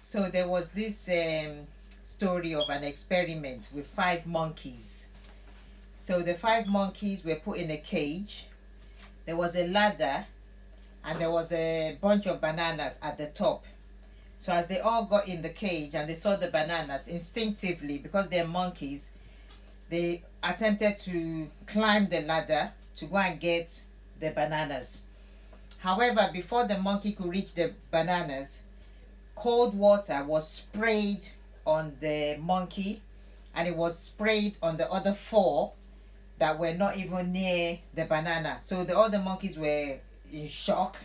So there was this story of an experiment with 5 monkeys. So the 5 monkeys were put in a cage. There was a ladder and there was a bunch of bananas at the top. So as they all got in the cage and they saw the bananas, instinctively, because they're monkeys, they attempted to climb the ladder to go and get the bananas. However, before the monkey could reach the bananas, cold water was sprayed on the monkey and it was sprayed on the other 4 that were not even near the banana. So the other monkeys were in shock,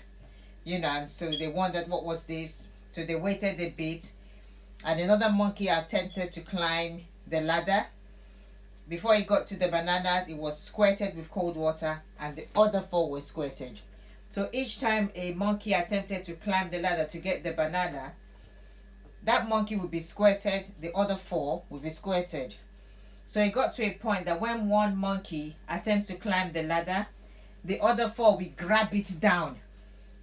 and so they wondered what was this. So they waited a bit and another monkey attempted to climb the ladder. Before he got to the bananas, it was squirted with cold water and the other 4 were squirted. So each time a monkey attempted to climb the ladder to get the banana, that monkey would be squirted, the other 4 would be squirted. So it got to a point that when one monkey attempts to climb the ladder, the other 4 will grab it down.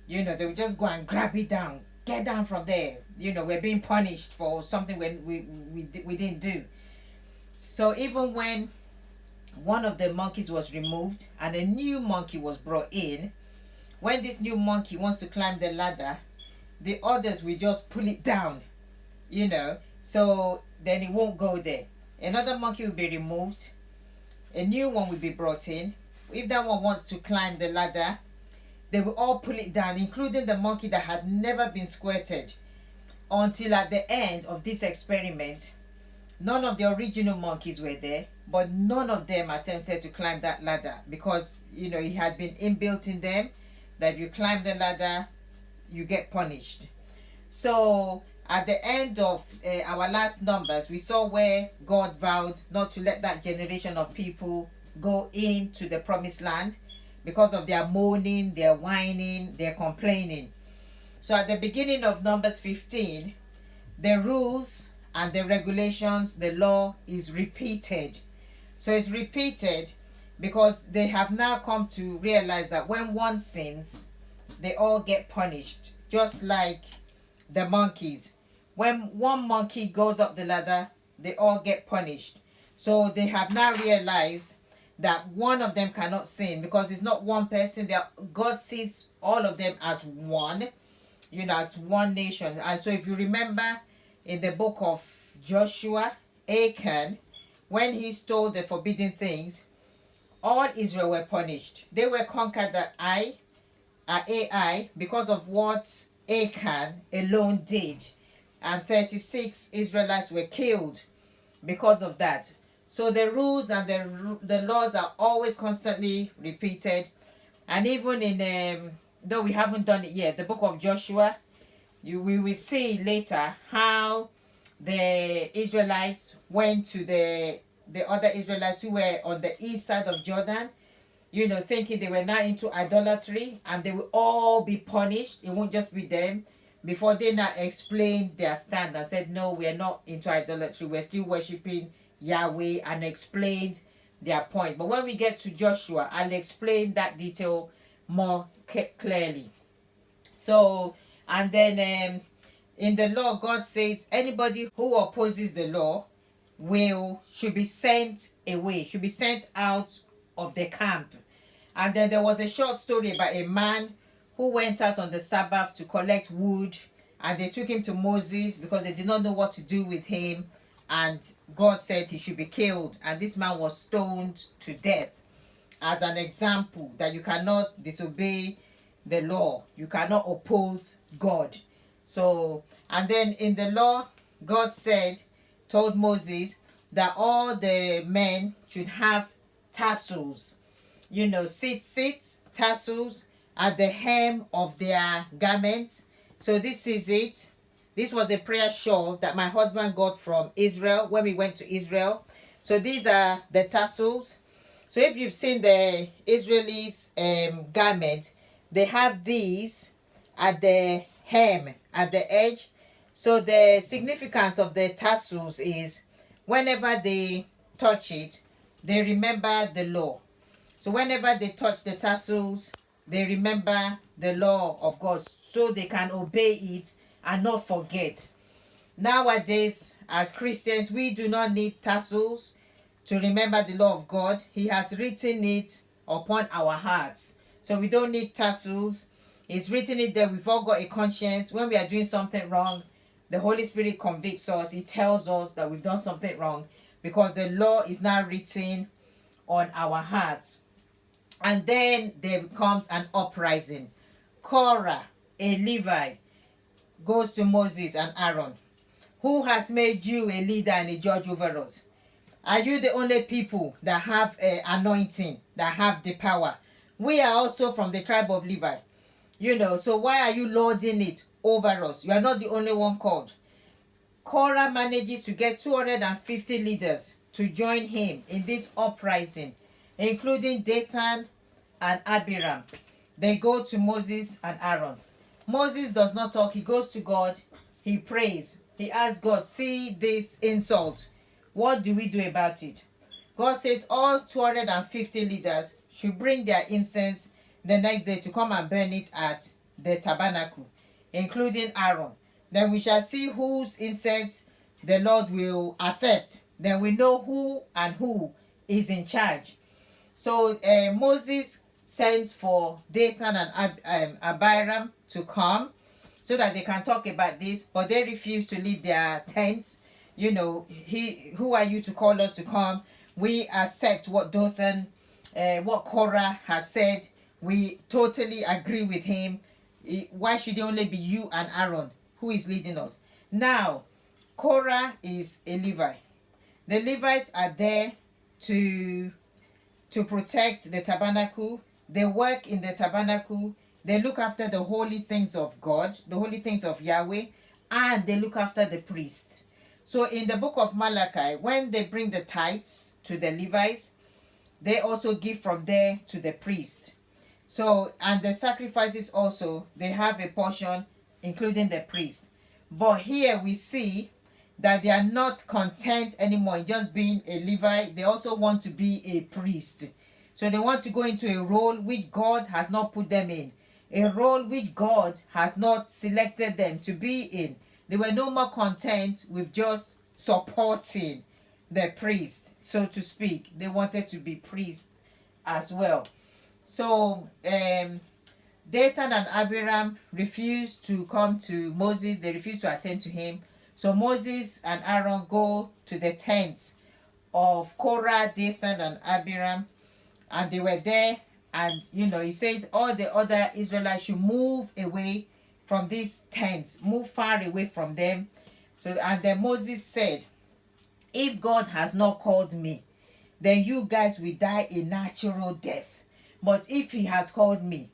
They would just go and grab it down. Get down from there. We're being punished for something we didn't do. So even when one of the monkeys was removed and a new monkey was brought in, when this new monkey wants to climb the ladder, the others will just pull it down, so then it won't go there. Another monkey will be removed, a new one will be brought in. If that one wants to climb the ladder, they will all pull it down, including the monkey that had never been squirted, until at the end of this experiment, none of the original monkeys were there, but none of them attempted to climb that ladder because it had been inbuilt in them that if you climb the ladder, you get punished. So at the end of our last numbers, we saw where God vowed not to let that generation of people go into the promised land because of their moaning, their whining, their complaining. So at the beginning of Numbers 15, the rules and the regulations, the law is repeated. So it's repeated because they have now come to realize that when one sins, they all get punished, just like the monkeys. When one monkey goes up the ladder, they all get punished. So they have now realized that one of them cannot sin because it's not one person. God sees all of them as one, as one nation. And so if you remember in the book of Joshua, Achan, when he stole the forbidden things, all Israel were punished. They were conquered at Ai because of what Achan alone did. And 36 Israelites were killed because of that. So the rules and the laws are always constantly repeated. And even in, though we haven't done it yet, the book of Joshua, we will see later how the Israelites went to the other Israelites who were on the east side of Jordan, thinking they were now into idolatry and they will all be punished. It won't just be them. Before they now explained their stand and said, no, we are not into idolatry. We're still worshiping Yahweh, and explained their point. But when we get to Joshua, I'll explain that detail more clearly. So, and then in the law, God says anybody who opposes the law should be sent away, should be sent out of the camp. And then there was a short story about a man who went out on the Sabbath to collect wood, and they took him to Moses because they did not know what to do with him, and God said he should be killed, and this man was stoned to death as an example that you cannot disobey the law, you cannot oppose God. So, and then in the law, God told Moses that all the men should have tassels, tassels at the hem of their garments. So this is it. This was a prayer shawl that my husband got from Israel when we went to Israel. So these are the tassels. So if you've seen the Israelis garment, they have these at the hem, at the edge. So the significance of the tassels is whenever they touch it, they remember the law. So whenever they touch the tassels, they remember the law of God so they can obey it and not forget. Nowadays, as Christians, we do not need tassels to remember the law of God. He has written it upon our hearts. So we don't need tassels. He's written it there. We've all got a conscience. When we are doing something wrong, the Holy Spirit convicts us. He tells us that we've done something wrong because the law is now written on our hearts. And then there becomes an uprising. Korah, a Levi, goes to Moses and Aaron. Who has made you a leader and a judge over us? Are you the only people that have anointing, that have the power? We are also from the tribe of Levi. So why are you lording it over us? You are not the only one called. Korah manages to get 250 leaders to join him in this uprising, including Dathan and Abiram. They go to Moses and Aaron. Moses does not talk. He goes to God. He prays. He asks God, see this insult. What do we do about it? God says all 250 leaders should bring their incense the next day to come and burn it at the tabernacle, including Aaron. Then we shall see whose incense the Lord will accept. Then we know who and who is in charge. So Moses sends for Dathan and Abiram to come so that they can talk about this, but they refuse to leave their tents. Who are you to call us to come? We accept what Dathan, what Korah has said. We totally agree with him. Why should it only be you and Aaron who is leading us? Now, Korah is a Levi. The Levites are there to protect the tabernacle. They work in the tabernacle. They look after the holy things of God, the holy things of Yahweh, and they look after the priest. So in the book of Malachi, when they bring the tithes to the Levites, they also give from there to the priest. So, and the sacrifices also, they have a portion, including the priest. But here we see that they are not content anymore in just being a Levite. They also want to be a priest. So they want to go into a role which God has not put them in, a role which God has not selected them to be in. They were no more content with just supporting the priest, so to speak. They wanted to be priests as well. So Dathan and Abiram refused to come to Moses. They refused to attend to him. So Moses and Aaron go to the tents of Korah, Dathan, and Abiram, and they were there. And he says all the other Israelites should move away from these tents, move far away from them. So, and then Moses said, if God has not called me, then you guys will die a natural death. But if he has called me,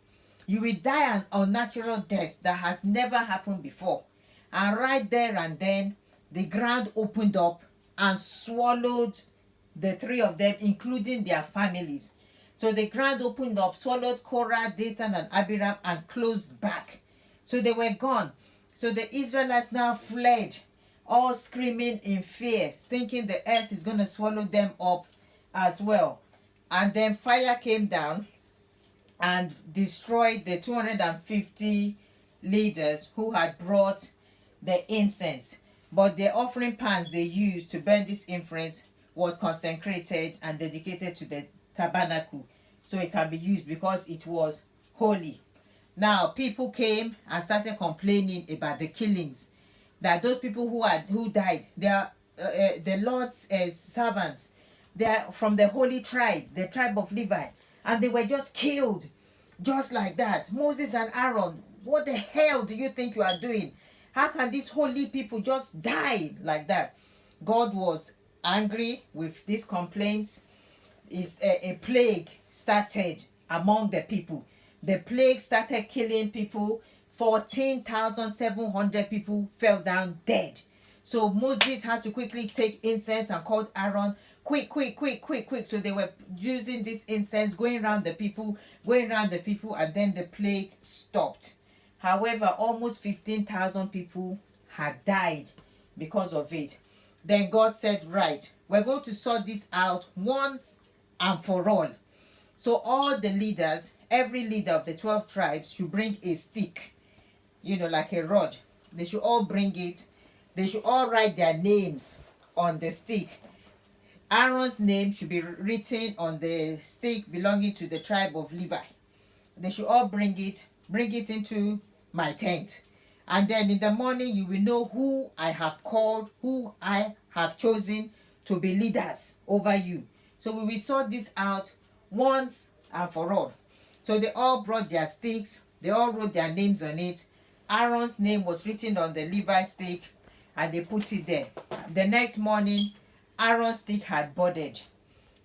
you will die an unnatural death that has never happened before. And right there and then, the ground opened up and swallowed the three of them, including their families. So the ground opened up, swallowed Korah, Dathan, and Abiram, and closed back. So they were gone. So the Israelites now fled, all screaming in fear, thinking the earth is going to swallow them up as well. And then fire came down and destroyed the 250 leaders who had brought the incense. But the offering pans they used to burn this incense was consecrated and dedicated to the tabernacle, so it can be used because it was holy. Now people came and started complaining about the killings, that those people who died, they are the Lord's servants. They are from the holy tribe, the tribe of Levi, and they were just killed just like that. Moses and Aaron, what the hell do you think you are doing? How can these holy people just die like that? God was angry with these complaints. A plague started among the people. The plague started killing people. 14,700 people fell down dead. So Moses had to quickly take incense and called Aaron, quick. So they were using this incense, going around the people, and then the plague stopped. However, almost 15,000 people had died because of it. Then God said, right, we're going to sort this out once and for all. So all the leaders, every leader of the 12 tribes should bring a stick, like a rod. They should all bring it. They should all write their names on the stick. Aaron's name should be written on the stick belonging to the tribe of Levi. They should all bring it into my tent. And then in the morning, you will know who I have called, who I have chosen to be leaders over you. So we will sort this out once and for all. So they all brought their sticks. They all wrote their names on it. Aaron's name was written on the Levi stick, and they put it there. The next morning, Aaron's stick had budded.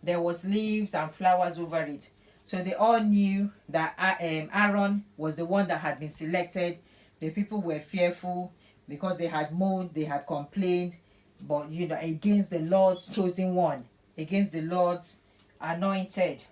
There was leaves and flowers over it. So they all knew that Aaron was the one that had been selected. The people were fearful because they had moaned, they had complained, but against the Lord's chosen one, against the Lord's anointed.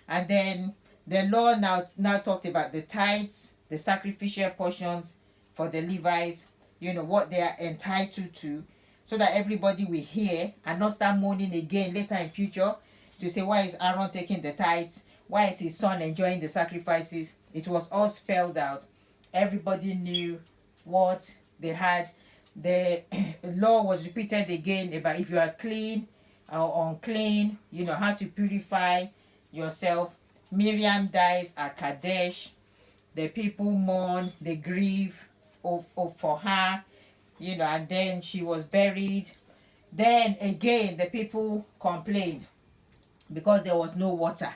And then the Lord now talked about the tithes, the sacrificial portions for the Levites, what they are entitled to, so that everybody will hear and not start moaning again later in future to say, why is Aaron taking the tithes? Why is his son enjoying the sacrifices? It was all spelled out. Everybody knew what they had. The law was repeated again about if you are clean or unclean, how to purify yourself. Miriam dies at Kadesh. The people mourn, they grieve for her, and then she was buried. Then again, the people complained because there was no water.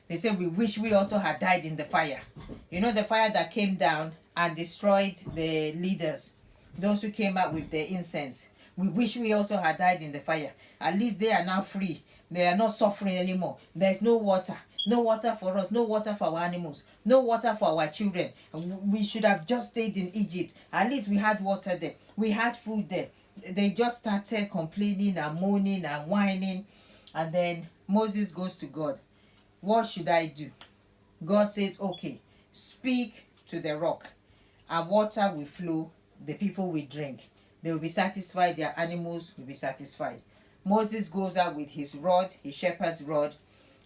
They said, we wish we also had died in the fire. The fire that came down and destroyed the leaders, those who came out with the incense. We wish we also had died in the fire. At least they are now free. They are not suffering anymore. There's no water. No water for us. No water for our animals. No water for our children. We should have just stayed in Egypt. At least we had water there. We had food there. They just started complaining and moaning and whining. And then Moses goes to God. What should I do? God says, okay, speak to the rock, and water will flow, the people will drink. They will be satisfied, their animals will be satisfied. Moses goes out with his rod, his shepherd's rod,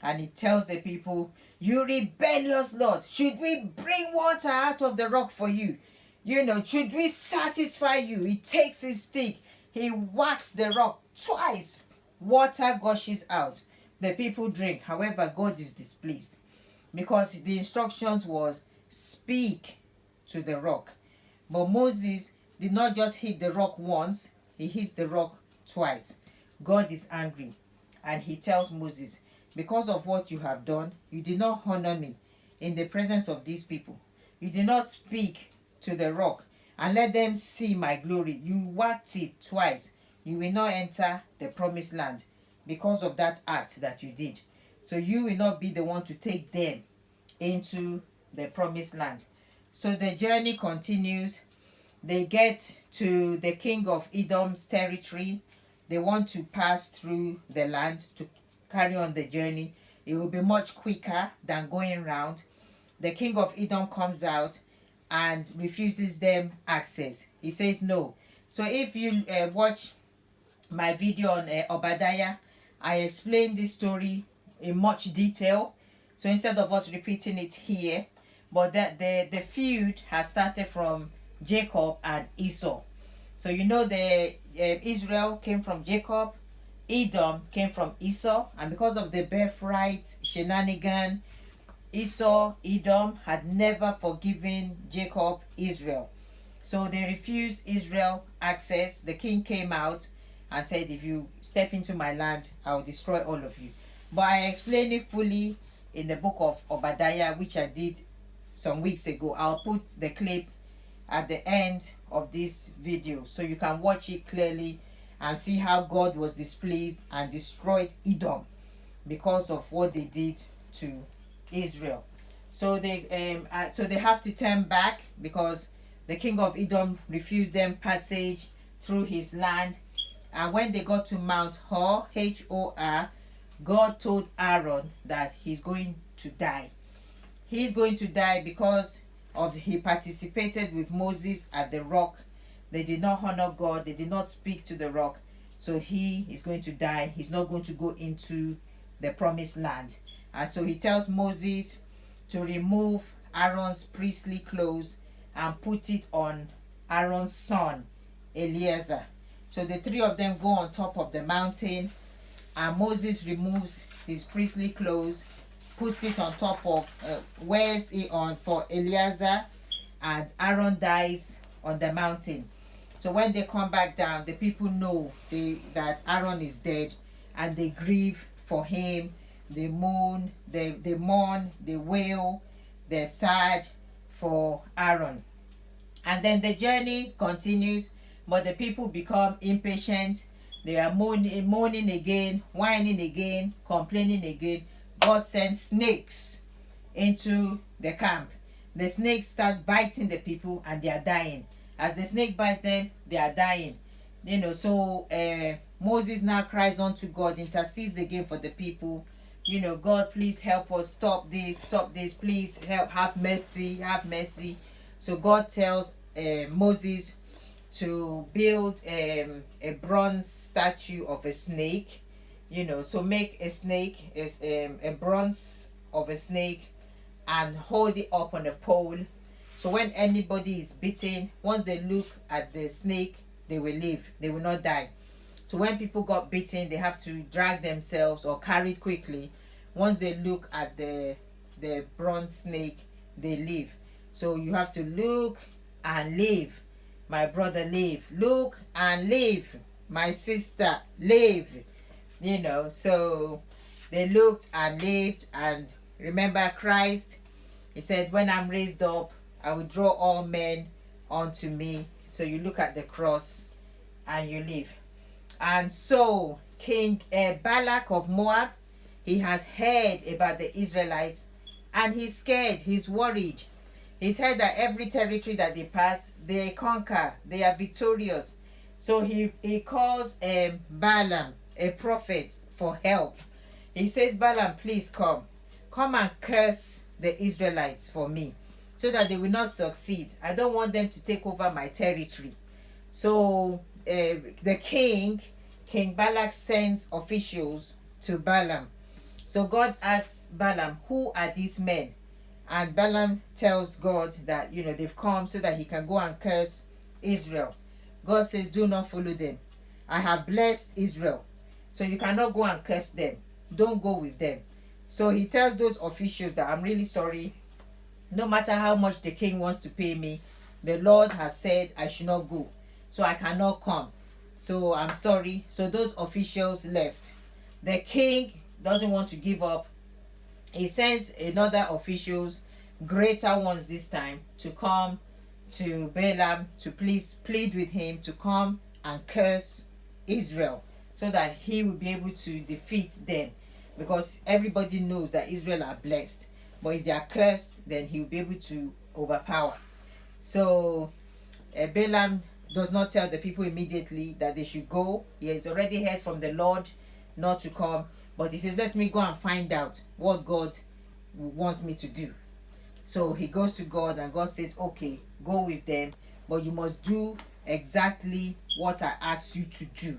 and he tells the people, you rebellious Lord, should we bring water out of the rock for you? Should we satisfy you? He takes his stick, he whacks the rock twice. Water gushes out. The people drink. However, God is displeased because the instructions was speak to the rock. But Moses did not just hit the rock once, he hits the rock twice. God is angry, and he tells Moses, because of what you have done, you did not honor me in the presence of these people. You did not speak to the rock and let them see my glory. You whacked it twice. You will not enter the promised land because of that act that you did. So you will not be the one to take them into the promised land. So the journey continues. They get to the king of Edom's territory. They want to pass through the land to carry on the journey. It will be much quicker than going round. The king of Edom comes out and refuses them access. He says no. So if you watch my video on Obadiah, I explained this story in much detail. So instead of us repeating it here, but that the feud has started from Jacob and Esau. So the Israel came from Jacob, Edom came from Esau, and because of the birthright shenanigan, Edom had never forgiven Jacob, Israel. So they refused Israel access. The king came out and said, if you step into my land, I'll destroy all of you. But I explained it fully in the book of Obadiah, which I did some weeks ago. I'll put the clip at the end of this video so you can watch it clearly and see how God was displeased and destroyed Edom because of what they did to Israel. So they have to turn back because the king of Edom refused them passage through his land. And when they got to Mount Hor, H-O-R, God told Aaron that he's going to die. He's going to die because of he participated with Moses at the rock. They did not honor God. They did not speak to the rock. So he is going to die. He's not going to go into the promised land. And so he tells Moses to remove Aaron's priestly clothes and put it on Aaron's son Eleazar. So the three of them go on top of the mountain, and Moses removes his priestly clothes, puts it on top of, wears it on for Eleazar, and Aaron dies on the mountain. So when they come back down, the people know that Aaron is dead, and they grieve for him. They mourn, they mourn, they wail, they're sad for Aaron. And then the journey continues, but the people become impatient. They are mourning again, whining again, complaining again. God sends snakes into the camp. The snake starts biting the people, and they are dying. As the snake bites them, they are dying. So Moses now cries unto God, intercedes again for the people. God, please help us, stop this, please help, have mercy. So God tells Moses to build a bronze statue of a snake. So make a snake, is a bronze of a snake, and hold it up on a pole. So when anybody is bitten, once they look at the snake, they will live, they will not die. So when people got bitten, they have to drag themselves or carry it quickly. Once they look at the bronze snake, they live. So you have to look and live. My brother, live. Look and live. My sister, live. So they looked and lived. And remember Christ, he said, when I'm raised up, I will draw all men unto me. So you look at the cross and you live. And so King Balak of Moab, he has heard about the Israelites, and he's scared, he's worried. He's heard that every territory that they pass, they conquer, they are victorious. So he calls Balaam, a prophet, for help. He says, Balaam, please come and curse the Israelites for me, so that they will not succeed. I don't want them to take over my territory. So the King Balak sends officials to Balaam. So God asks Balaam, who are these men? And Balaam tells God that they've come so that he can go and curse Israel. God says, do not follow them. I have blessed Israel, so you cannot go and curse them. Don't go with them. So he tells those officials that I'm really sorry. No matter how much the king wants to pay me, the Lord has said I should not go, so I cannot come. So I'm sorry. So those officials left. The king doesn't want to give up. He sends another officials, greater ones this time, to come to Balaam to please plead with him to come and curse Israel, so that he will be able to defeat them, because everybody knows that Israel are blessed, but if they are cursed, then he will be able to overpower. So Balaam does not tell the people immediately that they should go. He has already heard from the Lord not to come, but he says, let me go and find out what God wants me to do. So he goes to God, and God says, okay, go with them, but you must do exactly what I ask you to do.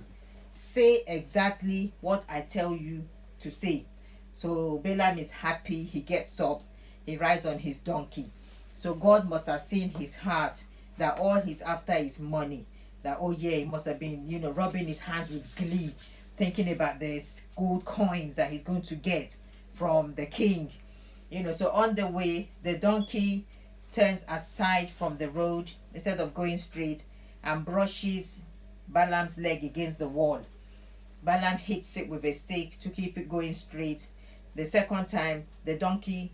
Say exactly what I tell you to say. So Balaam is happy. He gets up, he rides on his donkey. So God must have seen his heart, that all he's after is money. That, oh yeah, he must have been rubbing his hands with glee, thinking about the gold coins that he's going to get from the king. So on the way, the donkey turns aside from the road instead of going straight, and brushes Balaam's leg against the wall. Balaam hits it with a stick to keep it going straight. The second time, the donkey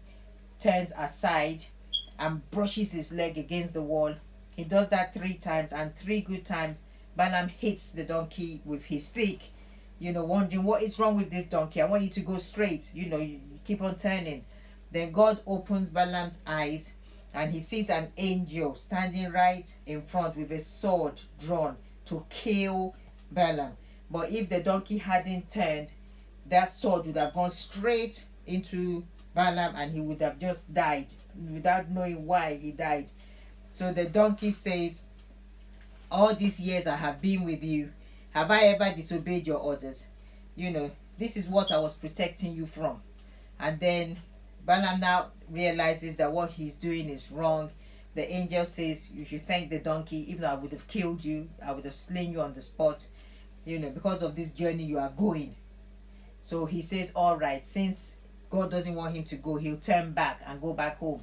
turns aside and brushes his leg against the wall. He does that 3 times, and 3 good times Balaam hits the donkey with his stick, wondering what is wrong with this donkey. I want you to go straight. You keep on turning. Then God opens Balaam's eyes, and he sees an angel standing right in front with a sword drawn to kill Balaam. But if the donkey hadn't turned, that sword would have gone straight into Balaam, and he would have just died without knowing why he died. So the donkey says, all these years I have been with you, have I ever disobeyed your orders? This is what I was protecting you from. And then Balaam now realizes that what he's doing is wrong, the angel says, you should thank the donkey. Even though I would have killed you, I would have slain you on the spot, because of this journey you are going. So he says, all right, since God doesn't want him to go, he'll turn back and go back home.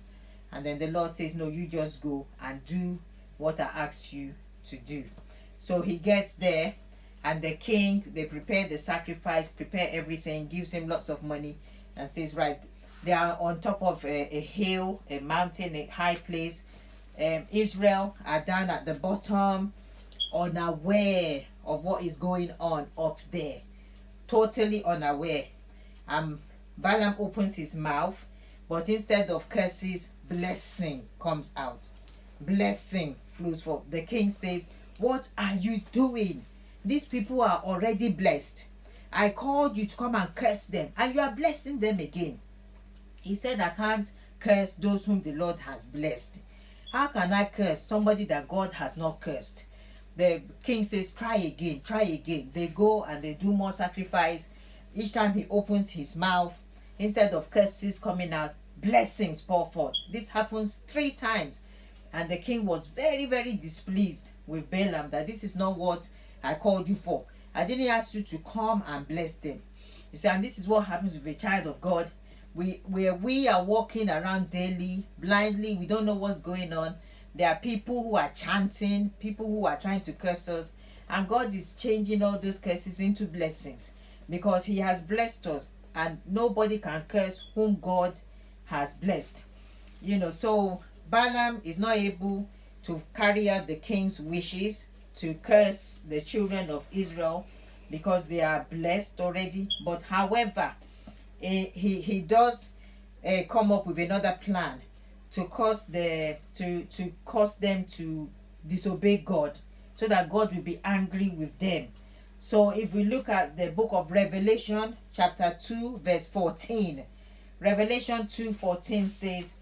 And then the Lord says, no, you just go and do what I asked you to do. So he gets there, and the king, they prepare the sacrifice, prepare everything, gives him lots of money, and says, right, they are on top of a hill, a mountain, a high place. Israel are down at the bottom, unaware of what is going on up there. Totally unaware. Balaam opens his mouth, but instead of curses, blessing comes out. Blessing flows forth. The king says, what are you doing? These people are already blessed. I called you to come and curse them, and you are blessing them again. He said, I can't curse those whom the Lord has blessed. How can I curse somebody that God has not cursed? The king says, try again, try again. They go and they do more sacrifice. Each time he opens his mouth, instead of curses coming out, blessings pour forth. This happens 3 times. And the king was very, very displeased with Balaam, that this is not what I called you for. I didn't ask you to come and bless them. You see, and this is what happens with a child of God. We are walking around daily, blindly. We don't know what's going on. There are people who are chanting, people who are trying to curse us. And God is changing all those curses into blessings, because he has blessed us. And nobody can curse whom God has blessed. So Balaam is not able to carry out the king's wishes to curse the children of Israel, because they are blessed already. But however, he does come up with another plan to cause them to disobey God, so that God will be angry with them. So if we look at the book of Revelation chapter 2 verse 14, Revelation 2:14 says,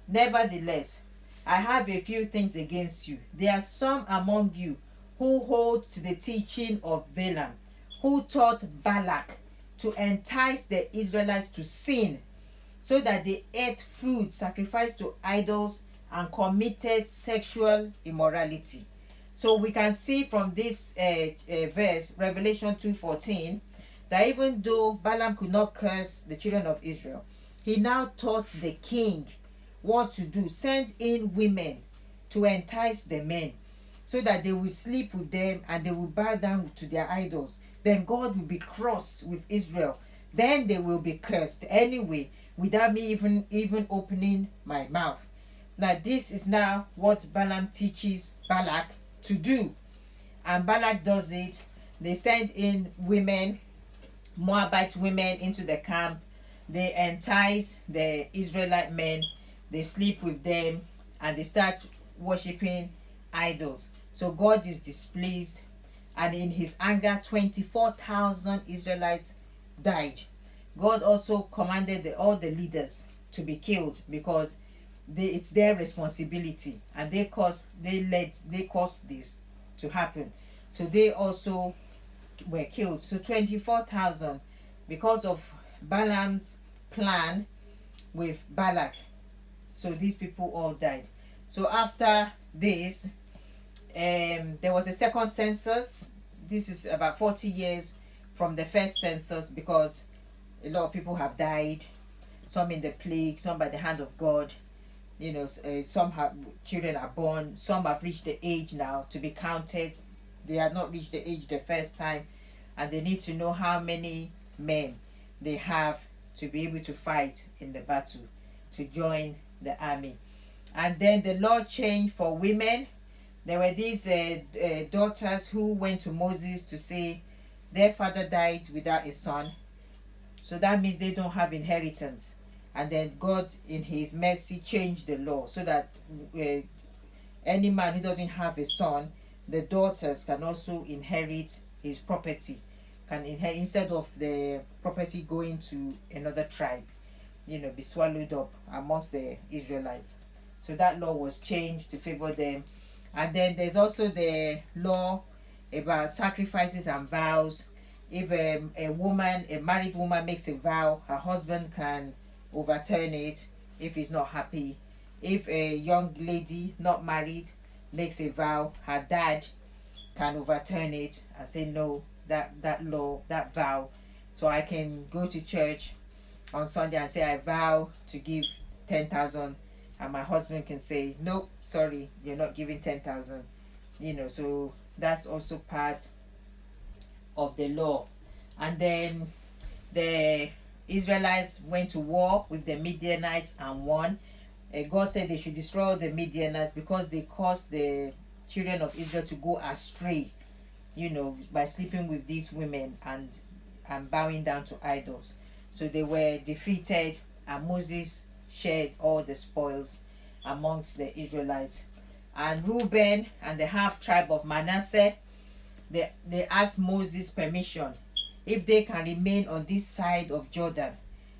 nevertheless, I have a few things against you. There are some among you who hold to the teaching of Balaam, who taught Balak to entice the Israelites to sin, so that they ate food sacrificed to idols and committed sexual immorality. So we can see from this verse, Revelation 2:14, that even though Balaam could not curse the children of Israel, he now taught the king what to do. Send in women to entice the men, so that they will sleep with them and they will bow down to their idols. Then God will be cross with Israel. Then they will be cursed anyway, without me even opening my mouth. Now this is now what Balaam teaches Balak to do. And Balak does it. They send in women, Moabite women, into the camp. They entice the Israelite men. They sleep with them and they start worshiping idols. So God is displeased, and in his anger 24,000 Israelites died. God also commanded all the leaders to be killed, because it's their responsibility, and they caused this to happen. So they also were killed. So 24,000, because of Balaam's plan with Balak. So these people all died. So after this, there was a second census. This is about 40 years from the first census, because a lot of people have died, some in the plague, some by the hand of God. Some children are born, some have reached the age now to be counted. They have not reached the age the first time, and they need to know how many men they have to be able to fight in the battle, to join the army. And then the law changed for women. There were these daughters who went to Moses to say their father died without a son, so that means they don't have inheritance. And then God in his mercy changed the law, so that any man who doesn't have a son, the daughters can also inherit his property, can inherit, instead of the property going to another tribe, be swallowed up amongst the Israelites. So that law was changed to favor them. And then there's also the law about sacrifices and vows. If a married woman makes a vow, her husband can overturn it if he's not happy. If a young lady not married makes a vow, her dad can overturn it and say no, that law, that vow. So I can go to church on Sunday and say I vow to give 10,000, and my husband can say nope, sorry, you're not giving 10,000. So that's also part of the law. And then the Israelites went to war with the Midianites and won. God said they should destroy the Midianites because they caused the children of Israel to go astray, by sleeping with these women and bowing down to idols. So they were defeated, and Moses shared all the spoils amongst the Israelites. And Reuben and the half tribe of Manasseh, they asked Moses permission if they can remain on this side of Jordan.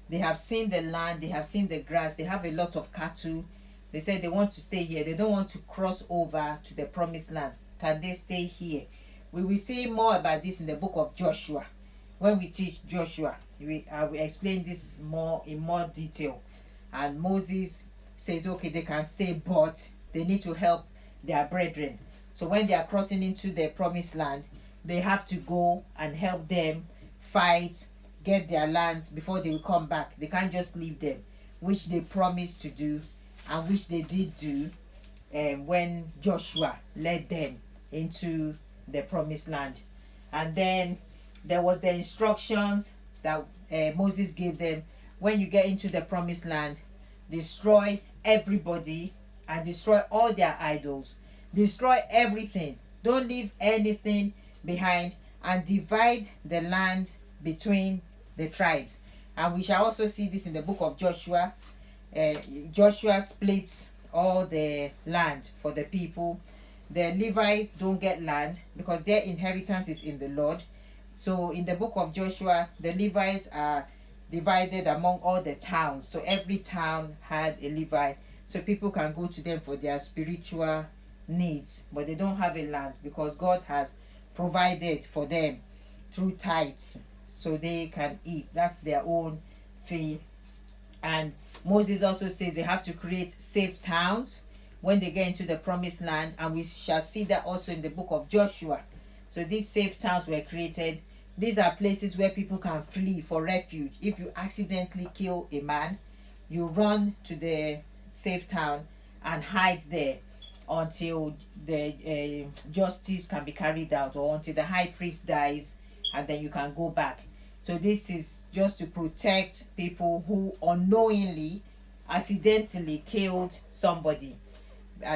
They have seen the land, they have seen the grass, they have a lot of cattle. They said they want to stay here. They don't want to cross over to the promised land. Can they stay here? We will see more about this in the book of Joshua. When we teach Joshua, I will explain this in more detail. And Moses says, okay, they can stay, but they need to help their brethren. So when they are crossing into the promised land, they have to go and help them fight, get their lands before they will come back. They can't just leave them, which they promised to do, and which they did do when Joshua led them into the promised land. And then there was the instructions that Moses gave them. When you get into the promised land, destroy everybody and destroy all their idols. Destroy everything. Don't leave anything behind, and divide the land between the tribes. And we shall also see this in the book of Joshua. Joshua splits all the land for the people. The Levites don't get land because their inheritance is in the Lord. So in the book of Joshua, the Levites are divided among all the towns. So every town had a Levite, so people can go to them for their spiritual needs, but they don't have a land because God has provided for them through tithes, so they can eat. That's their own fee. And Moses also says they have to create safe towns when they get into the promised land, and we shall see that also in the book of Joshua. So these safe towns were created. These are places where people can flee for refuge. If you accidentally kill a man, you run to the safe town and hide there until the justice can be carried out, or until the high priest dies, and then you can go back. So this is just to protect people who unknowingly, accidentally killed somebody,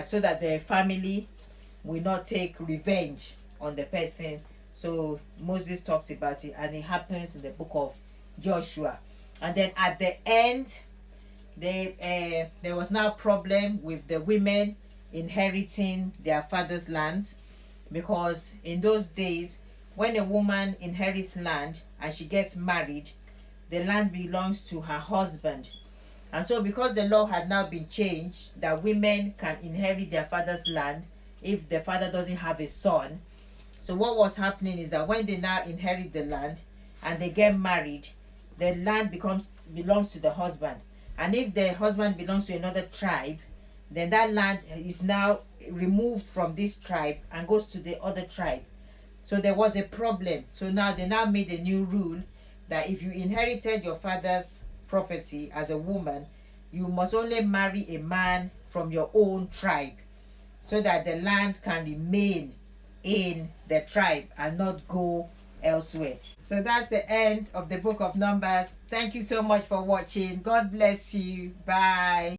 so that their family will not take revenge on the person. So Moses talks about it, and it happens in the book of Joshua. And then at the end, there was now problem with the women inheriting their father's lands, because in those days, when a woman inherits land and she gets married, the land belongs to her husband. And so because the law had now been changed that women can inherit their father's land if the father doesn't have a son, so what was happening is that when they now inherit the land and they get married, the land belongs to the husband. And if the husband belongs to another tribe, then that land is now removed from this tribe and goes to the other tribe. So there was a problem. So now they made a new rule that if you inherited your father's property as a woman, you must only marry a man from your own tribe, so that the land can remain in the tribe and not go elsewhere. So that's the end of the book of Numbers. Thank you so much for watching. God bless you. Bye.